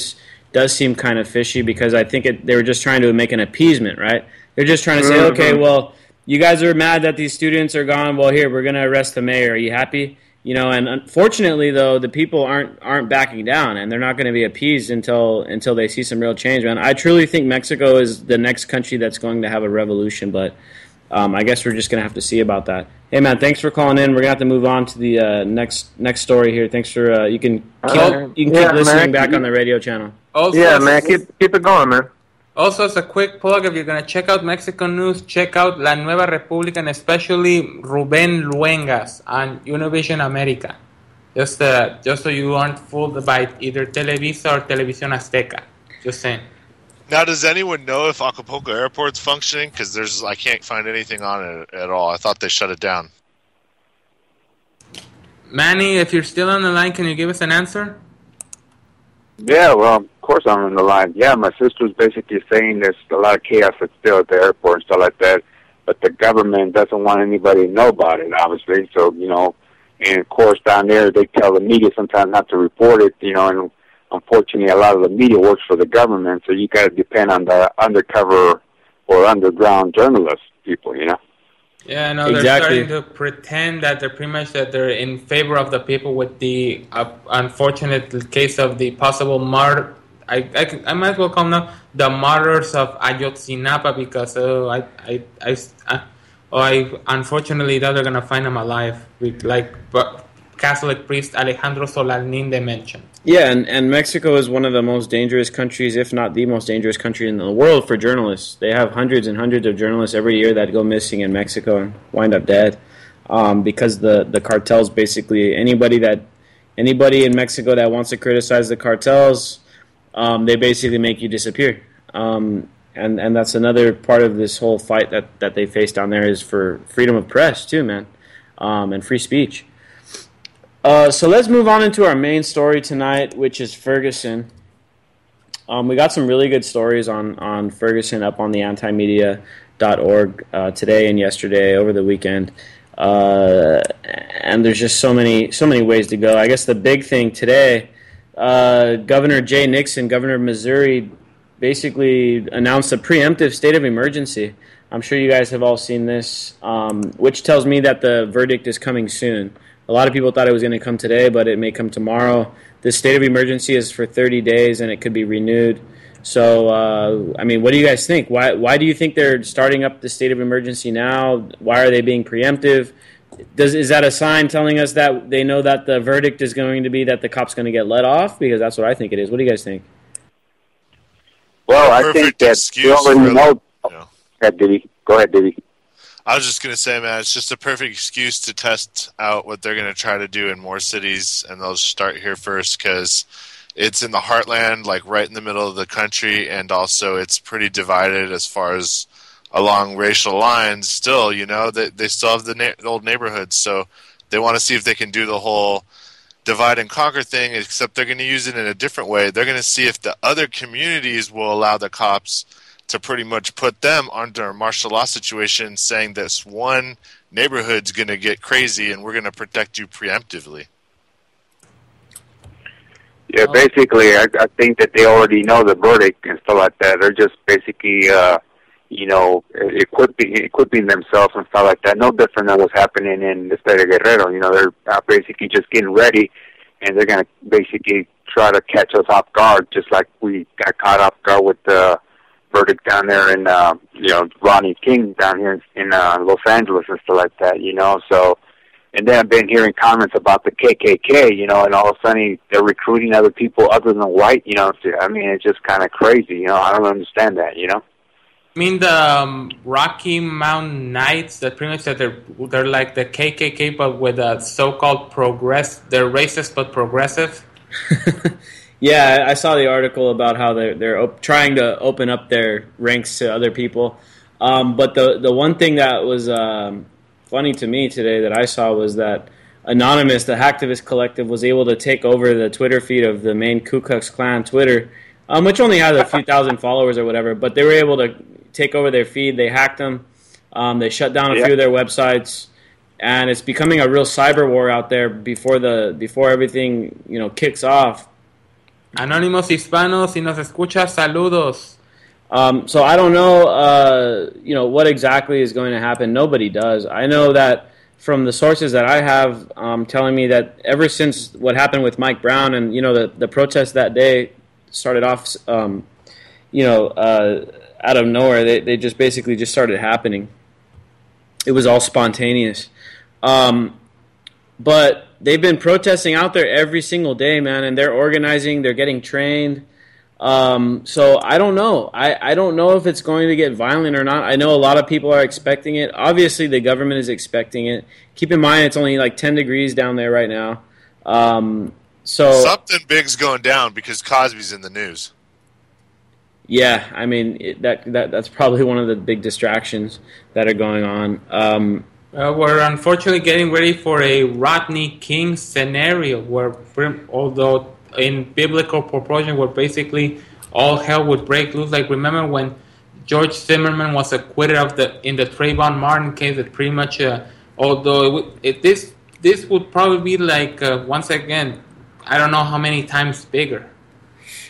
does seem kind of fishy because I think they were just trying to make an appeasement, right? They're just trying to say, okay, well, you guys are mad that these students are gone. Well, here, we're going to arrest the mayor. Are you happy? And unfortunately, though, the people aren't backing down, and they're not going to be appeased until they see some real change, man. I truly think Mexico is the next country that's going to have a revolution, but I guess we're just going to have to see about that. Hey, man, thanks for calling in. We're going to have to move on to the next story here. Thanks for you can keep listening back on the radio channel. Also, yeah, man, keep it going, man. Also, as a quick plug, if you're going to check out Mexican news, check out La Nueva República, and especially Rubén Luengas on Univision America. Just so you aren't fooled by either Televisa or Televisión Azteca. Just saying. Now, does anyone know if Acapulco Airport's functioning? Because I can't find anything on it at all. I thought they shut it down. Manny, if you're still on the line, can you give us an answer? Yeah, well, of course I'm on the line. Yeah, my sister's basically saying there's a lot of chaos that's still at the airport and stuff like that, but the government doesn't want anybody to know about it, obviously. So, and of course down there they tell the media sometimes not to report it, and unfortunately a lot of the media works for the government, so you got to depend on the undercover or underground journalist people, Yeah, no, Exactly. they're starting to pretend that they're in favor of the people with the unfortunate case of the possible murder. I might as well call them now the martyrs of Ayotzinapa because I unfortunately thought they're gonna find them alive, with Catholic priest Alejandro Solalnin they mentioned. Yeah, and Mexico is one of the most dangerous countries, if not the most dangerous country in the world for journalists. They have hundreds and hundreds of journalists every year that go missing in Mexico and wind up dead because the cartels basically anybody in Mexico that wants to criticize the cartels, they basically make you disappear. And that's another part of this whole fight that they face down there is for freedom of press too, man, and free speech. So let's move on into our main story tonight, which is Ferguson. We got some really good stories on Ferguson up on the antimedia.org today and yesterday over the weekend. And there's just so many ways to go. I guess the big thing today, Governor Jay Nixon, governor of Missouri, basically announced a preemptive state of emergency. I'm sure you guys have all seen this, which tells me that the verdict is coming soon. A lot of people thought it was going to come today, but it may come tomorrow. This state of emergency is for 30 days, and it could be renewed. So, what do you guys think? Why do you think they're starting up the state of emergency now? Why are they being preemptive? Is that a sign telling us that they know that the verdict is going to be that the cop's going to get let off? Because that's what I think it is. What do you guys think? Well, I think that we already know. Go ahead, Diddy. I was just going to say, man, it's just a perfect excuse to test out what they're going to try to do in more cities, and they'll start here first because it's in the heartland, like right in the middle of the country, and also it's pretty divided as far as along racial lines still, they still have the old neighborhoods, so they want to see if they can do the whole divide and conquer thing, except they're going to use it in a different way. They're going to see if the other communities will allow the cops to pretty much put them under a martial law situation, saying this one neighborhood's going to get crazy and we're going to protect you preemptively. Yeah, basically, I think that they already know the verdict and stuff like that. They're just basically, equipping themselves and stuff like that. No different than what's happening in the state of Guerrero. They're basically just getting ready, and they're going to basically try to catch us off guard, just like we got caught off guard with the verdict down there in, Ronnie King down here in Los Angeles and stuff like that, so, and then I've been hearing comments about the KKK, and all of a sudden they're recruiting other people other than white, it's just kind of crazy, I don't understand that, I mean the Rocky Mountain Knights, that pretty much that they're like the KKK, but with a so-called they're racist but progressive. Yeah, I saw the article about how they're trying to open up their ranks to other people. But the one thing that was funny to me today that I saw was that Anonymous, the hacktivist collective, was able to take over the Twitter feed of the main Ku Klux Klan Twitter, which only has a few thousand followers or whatever. But they were able to take over their feed. They hacked them. They shut down a few of their websites. And it's becoming a real cyber war out there before everything kicks off. Anónimos Hispanos, si nos escuchas, saludos. So I don't know, what exactly is going to happen. Nobody does. I know that from the sources that I have telling me that ever since what happened with Mike Brown and, the protest that day started off, out of nowhere, they just basically just started happening. It was all spontaneous. But they've been protesting out there every single day, man, and they're organizing, they're getting trained. So I don't know. I don't know if it's going to get violent or not. I know a lot of people are expecting it. Obviously, the government is expecting it. Keep in mind, it's only like 10 degrees down there right now. So something big's going down because Cosby's in the news. Yeah, I mean, that's probably one of the big distractions that are going on. We're unfortunately getting ready for a Rodney King scenario where, although in biblical proportion, where basically all hell would break loose. Like, remember when George Zimmerman was acquitted in the Trayvon Martin case? That pretty much, although this would probably be like once again, I don't know how many times bigger.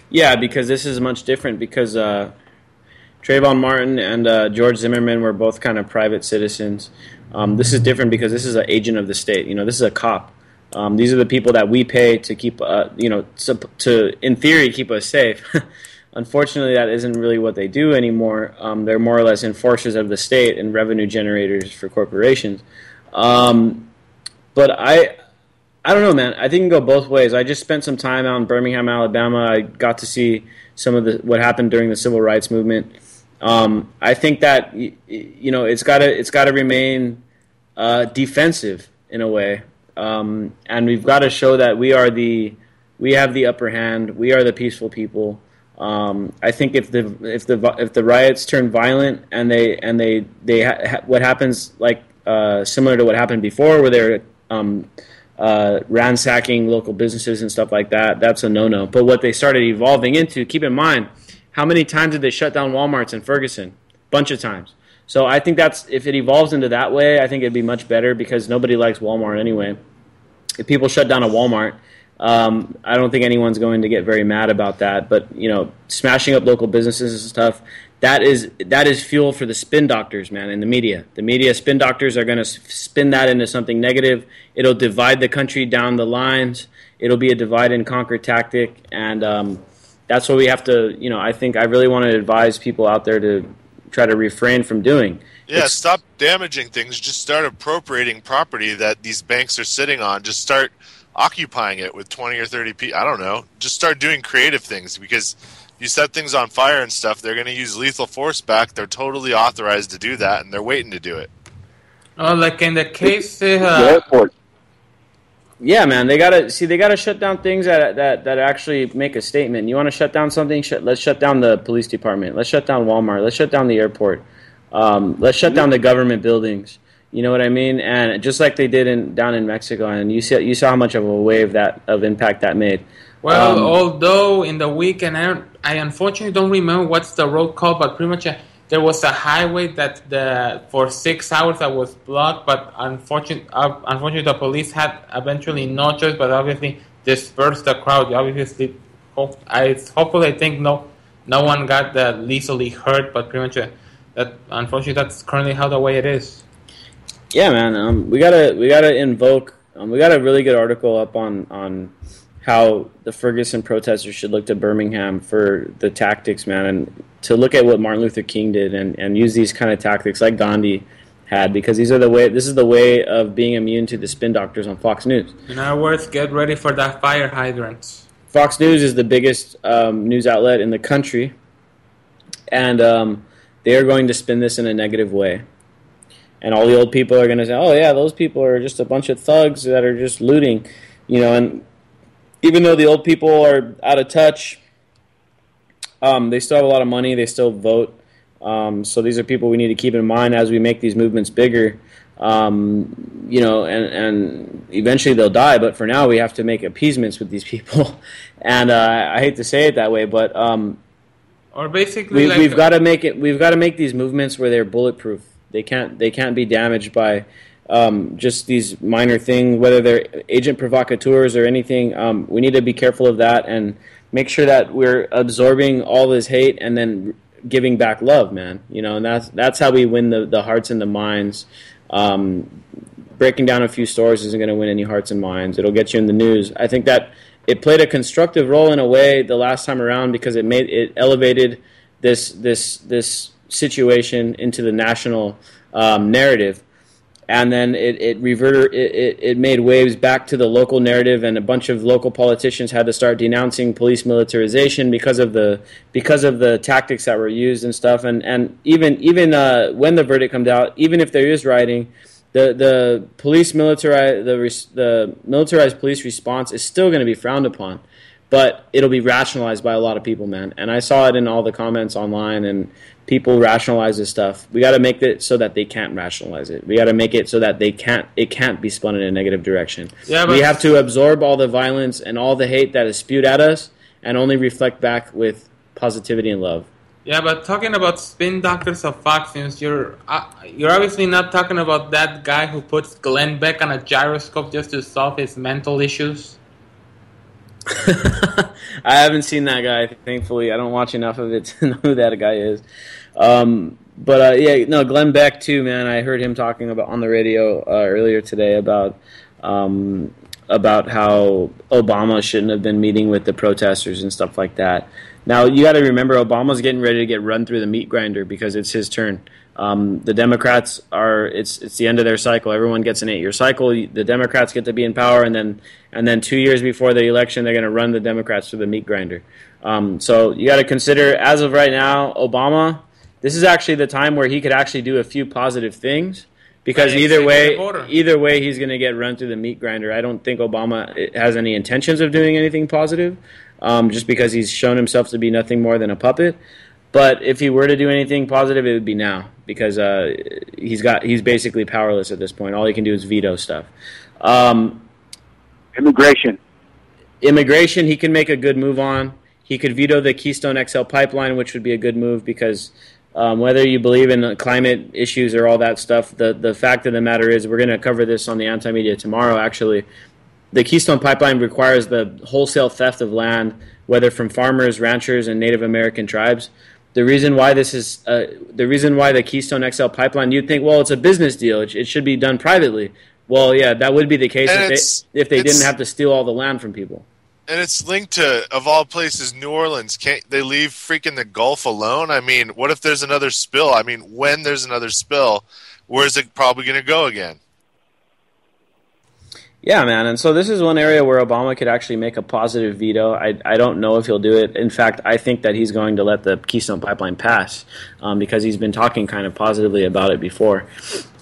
Yeah, because this is much different because Trayvon Martin and George Zimmerman were both kind of private citizens. This is different because this is an agent of the state. This is a cop. These are the people that we pay to keep, to in theory keep us safe. Unfortunately, that isn't really what they do anymore. They're more or less enforcers of the state and revenue generators for corporations. But I don't know, man. I think it can go both ways. I just spent some time out in Birmingham, Alabama. I got to see some of what happened during the civil rights movement. I think that it's got to remain defensive in a way, and we've got to show that we have the upper hand. We are the peaceful people. I think if the riots turn violent and what happens like similar to what happened before, where they're ransacking local businesses and stuff like that, that's a no-no. But what they started evolving into, keep in mind, how many times did they shut down Walmarts in Ferguson? Bunch of times. So I think if it evolves into that way, I think it'd be much better because nobody likes Walmart anyway. If people shut down a Walmart, I don't think anyone's going to get very mad about that. But smashing up local businesses and stuff, that is fuel for the spin doctors, man, in the media. The media spin doctors are going to spin that into something negative. It'll divide the country down the lines. It'll be a divide and conquer tactic, and that's what we have to. I think I really want to advise people out there to try to refrain from doing. Yeah, stop damaging things. Just start appropriating property that these banks are sitting on. Just start occupying it with 20 or 30 people. I don't know. Just start doing creative things, because you set things on fire and stuff, they're going to use lethal force back. They're totally authorized to do that, and they're waiting to do it. Oh, like in the case... the airport. Yeah, man, they gotta shut down things that actually make a statement. You want to shut down something? Let's shut down the police department. Let's shut down Walmart. Let's shut down the airport. Let's shut down the government buildings. You know what I mean? And just like they did down in Mexico, and you saw how much of a wave of impact that made. Well, although in the weekend, I unfortunately don't remember what's the road called, but pretty much there was a highway that for 6 hours that was blocked, but unfortunately the police had eventually no choice, but obviously dispersed the crowd. Obviously, hopefully I think no one got lethally hurt, but pretty much unfortunately that's currently how the way it is. Yeah, man. We gotta invoke. We got a really good article up on how the Ferguson protesters should look to Birmingham for the tactics, man, and to look at what Martin Luther King did and use these kind of tactics like Gandhi had, because this is the way of being immune to the spin doctors on Fox News. In other words, get ready for that fire hydrants. Fox News is the biggest news outlet in the country, and they are going to spin this in a negative way. And all the old people are going to say, oh, yeah, those people are just a bunch of thugs that are just looting. And even though the old people are out of touch, they still have a lot of money. They still vote. So these are people we need to keep in mind as we make these movements bigger. And eventually they'll die. But for now, we have to make appeasements with these people. And I hate to say it that way, but or basically, we've got to make it. We've got to make these movements where they're bulletproof. They can't be damaged by just these minor things, whether they're agent provocateurs or anything. We need to be careful of that and make sure that we're absorbing all this hate and then giving back love, man. And that's how we win the hearts and the minds. Breaking down a few stores isn't going to win any hearts and minds. It'll get you in the news. I think that it played a constructive role in a way the last time around, because it elevated this situation into the national narrative, and then it made waves back to the local narrative, and a bunch of local politicians had to start denouncing police militarization because of the tactics that were used and stuff. And even when the verdict comes out, even if there is rioting, the militarized police response is still going to be frowned upon. but it'll be rationalized by a lot of people, man. And I saw it in all the comments online, and people rationalize this stuff. We got to make it so that they can't rationalize it. We got to make it so that it can't be spun in a negative direction. Yeah, we have to absorb all the violence and all the hate that is spewed at us, and only reflect back with positivity and love. Yeah, but talking about spin doctors of Fox News, you're obviously not talking about that guy who puts Glenn Beck on a gyroscope just to solve his mental issues. I haven't seen that guy, thankfully. I don't watch enough of it to know who that guy is. Glenn Beck too, man. I heard him talking about on the radio earlier today about how Obama shouldn't have been meeting with the protesters and stuff like that. Now, you got to remember, Obama's getting ready to get run through the meat grinder because it's his turn. The Democrats it's the end of their cycle. Everyone gets an 8-year cycle. The Democrats get to be in power, and then 2 years before the election, they're going to run the Democrats through the meat grinder. So you got to consider, as of right now, Obama, this is actually the time where he could actually do a few positive things, because either way, he's going to get run through the meat grinder. I don't think Obama has any intentions of doing anything positive, just because he's shown himself to be nothing more than a puppet. But if he were to do anything positive, it would be now, because he's basically powerless at this point. All he can do is veto stuff. Immigration, he can make a good move on. He could veto the Keystone XL pipeline, which would be a good move, because whether you believe in climate issues or all that stuff, the fact of the matter is, we're going to cover this on the Anti-Media tomorrow, actually. The Keystone Pipeline requires the wholesale theft of land, whether from farmers, ranchers, and Native American tribes. The reason why the Keystone XL pipeline, you'd think, well, it's a business deal. It should be done privately. Well, yeah, that would be the case if they didn't have to steal all the land from people. And it's linked to, of all places, New Orleans. Can't they leave freaking the Gulf alone? I mean, what if there's another spill? I mean, when there's another spill, where's it probably going to go again? Yeah, man, and so this is one area where Obama could actually make a positive veto. I don't know if he'll do it. In fact, I think that he's going to let the Keystone Pipeline pass, because he's been talking kind of positively about it before.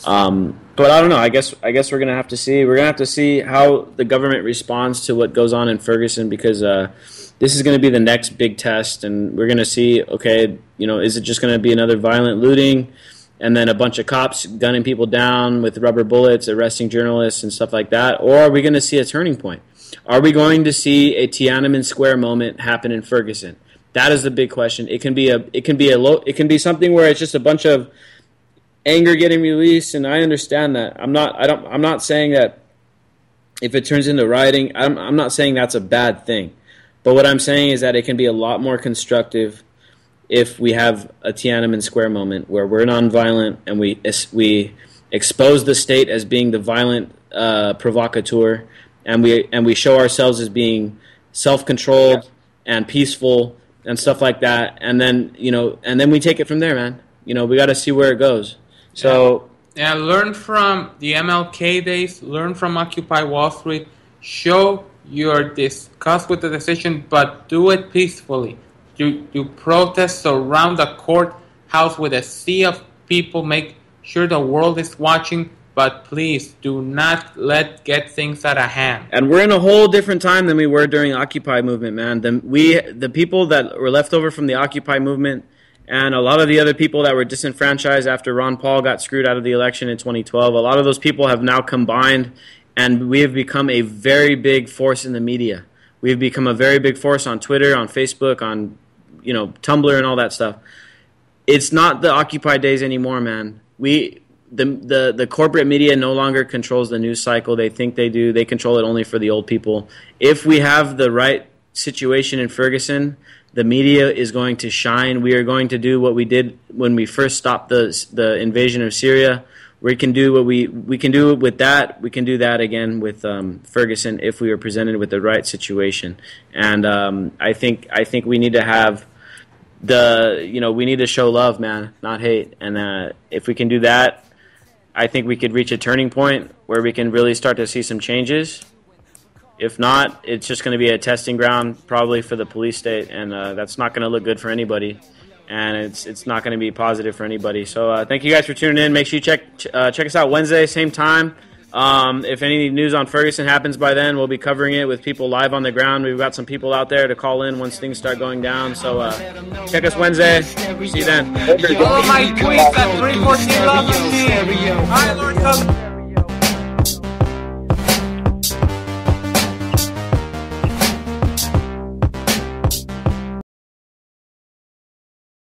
But I don't know. I guess we're going to have to see. We're going to have to see how the government responds to what goes on in Ferguson, because this is going to be the next big test, and we're going to see, okay, is it just going to be another violent looting, and then a bunch of cops gunning people down with rubber bullets, arresting journalists and stuff like that? Or are we going to see a turning point? Are we going to see a Tiananmen Square moment happen in Ferguson? That is the big question. It can be something where it's just a bunch of anger getting released, and I understand that. I'm not saying that if it turns into rioting, I'm not saying that's a bad thing. But what I'm saying is that it can be a lot more constructive if we have a Tiananmen Square moment where we're nonviolent and we expose the state as being the violent provocateur, and we show ourselves as being self-controlled and peaceful and stuff like that, and then we take it from there, man. We got to see where it goes. So learn from the MLK days, learn from Occupy Wall Street, show your disgust with the decision, but do it peacefully. Do protests around the courthouse with a sea of people. Make sure the world is watching, but please do not get things out of hand. And we're in a whole different time than we were during Occupy movement, man. The people that were left over from the Occupy movement, and a lot of the other people that were disenfranchised after Ron Paul got screwed out of the election in 2012, a lot of those people have now combined, and we have become a very big force in the media. We've become a very big force on Twitter, on Facebook, on Tumblr and all that stuff. It's not the Occupy days anymore, man. The corporate media no longer controls the news cycle. They think they do. They control it only for the old people. If we have the right situation in Ferguson, the media is going to shine. We are going to do what we did when we first stopped the invasion of Syria. We can do what we can do with that. We can do that again with Ferguson if we are presented with the right situation. And I think we need to have we need to show love, man, not hate. And if we can do that, I think we could reach a turning point where we can really start to see some changes. If not, it's just going to be a testing ground probably for the police state, and that's not going to look good for anybody. And it's not going to be positive for anybody. So thank you guys for tuning in. Make sure you check us out Wednesday, same time, If any news on Ferguson happens by then, we'll be covering it with people live on the ground. We've got some people out there to call in once things start going down. So check us Wednesday. See you then. Follow my tweets at 314 Love. Hi, Lord.